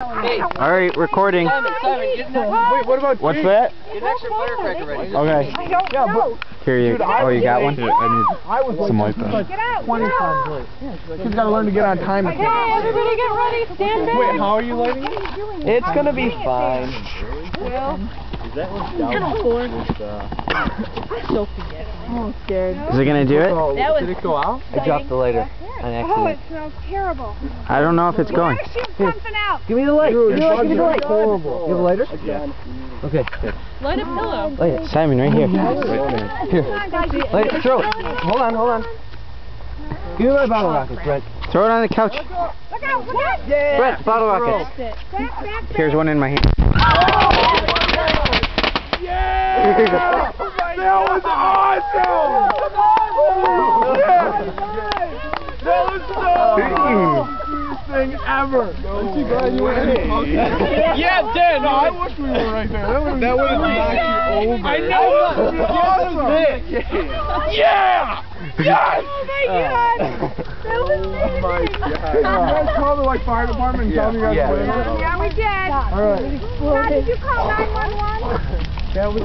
Hey. All right, recording. Simon, get an extra, Wait, what about What's that? get an extra firecracker ready. Okay. Yeah, but Here you. Oh, you got one? I was Some like like that. 20 times late. She's got to learn to get on time. Okay, everybody get ready. Stand back. Wait, how are you lighting it? It's gonna be fine. Well, I'm scared. Is it gonna do it? That was Did it go out? I dropped the lighter on Oh, accident. it smells terrible. I don't know if it's going. Shoot something out. Give me the light. Dude, Give me the light. horrible. You have a lighter? Okay. Light a pillow. Light it. Simon, right here. Here. Light it. Throw it. Hold on. Give me my bottle rockets, Brett. Throw it on the couch. Look out, look out. Yeah. Brett, bottle rockets. Back. Here's one in my hand. Yeah! That was awesome! That was so coolest thing ever! Aren't you glad you went in? Yeah, Dan! No, I wish we were right there. That would have knocked you over. I know! Awesome! Yeah! Yes! Oh my god! That was amazing! You guys call the fire department and tell me you guys played it? Yeah, we did. Alright. Did you call 911? That was